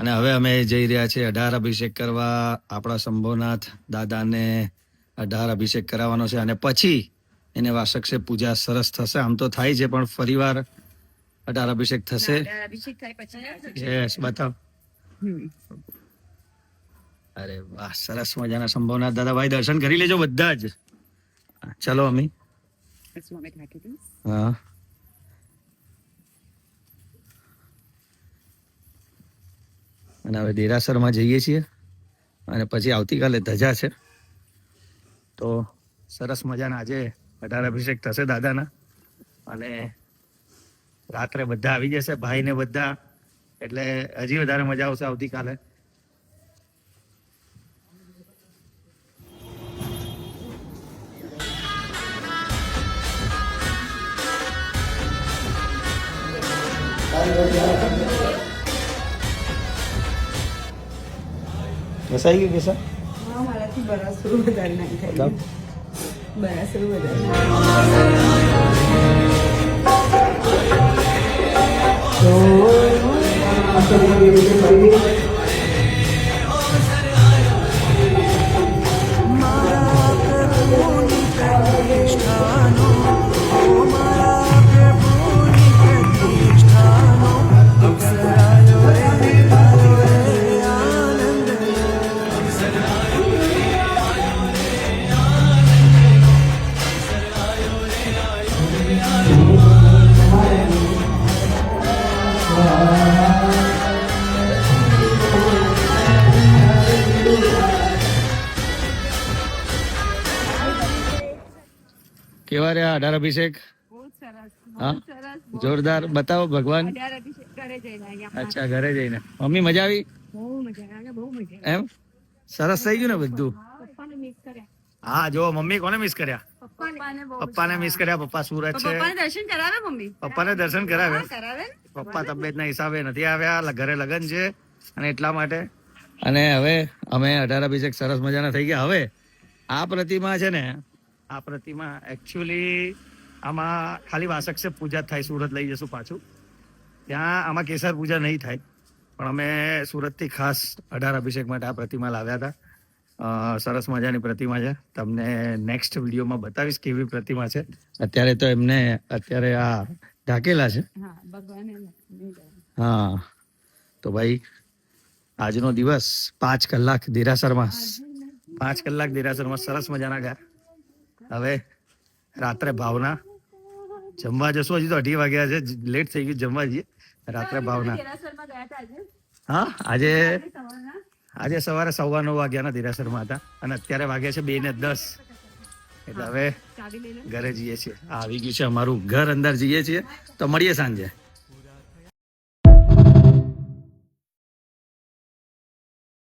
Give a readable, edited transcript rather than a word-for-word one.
અને હવે અમે જઈ રહ્યા છીએ 18 અભિષેક કરવા. આપણા શંભોનાથ દાદાને 18 અભિષેક કરાવવાનો છે અને પછી એને વાસક્ષે પૂજા સરસ થશે. આમ તો થાય છે પણ ફરીવાર 18 અભિષેક થશે. યસ, બતાવ. અરે વાહ, સરસ મજાના શંભોનાથ દાદા. ભાઈ દર્શન કરી લેજો બધા જ. ચલો અમી. હા, અને હવે દેરાસરમાં જઈએ છીએ અને પછી આવતીકાલે ધજા છે. તો સરસ મજાના આજે 18 અભિષેક થશે દાદાના અને રાત્રે બધા આવી જશે, ભાઈ ને બધા, એટલે હજી વધારે મજા આવશે આવતીકાલે. કસાઈ ગયું કેસા? હા, મારાથી બરાસરું વધારે ના થાય. બરાસરું વધારે. કેવા રહ્યા 18 અભિષેક? હા, જોરદાર. બતાવો ભગવાન. અચ્છા, ઘરે જઈને. મમ્મી મજા આવી? એમ સરસ થઈ ગયું ને બધું? હા, જો મમ્મી કોને મિસ કર્યા? પપ્પાને મિસ કર્યા. પપ્પા સુરત છે. પપ્પાને દર્શન કરાવે. પપ્પા તબિયતના હિસાબે નથી આવ્યા, ઘરે લગન છે અને એટલા માટે. અને હવે અમે 18 અભિષેક સરસ મજાના થઈ ગયા. હવે આ પ્રતિમા છે ને, આ પ્રતિમા એકચ્યુઅલી આમાં ખાલી વાસક્ષે પૂજા થાય. સુરત લઈ જશું પાછું. ત્યાં આમાં કેસર પૂજા નહીં થાય, પણ અમે સુરતથી ખાસ 18 અભિષેક માટે આ પ્રતિમા લાવ્યા હતા. સરસ મજાની પ્રતિમા છે. તમને નેક્સ્ટ વિડીયોમાં બતાવીશ કેવી પ્રતિમા છે. અત્યારે તો એમને અત્યારે આ ઢાકેલા છે. હા, તો ભાઈ આજનો દિવસ 5 કલાક દેરાસરમાં, 5 કલાક દેરાસરમાં સરસ મજાના ગયા. હવે રાત્રે ભાવના જમવા જશું. હજી તો 2:30 વાગ્યા છે, લેટ થઈ ગયું જમવા જઈએ. રાત્રે ભાવના. હા, આજે સવારે 9:15 વાગ્યાના દેરાસરમાં હતા અને અત્યારે વાગ્યા છે 2:10. એટલે હવે ઘરે જઈએ છીએ. આવી ગયું છે અમારું ઘર, અંદર જઈએ છીએ. તો મળીએ સાંજે.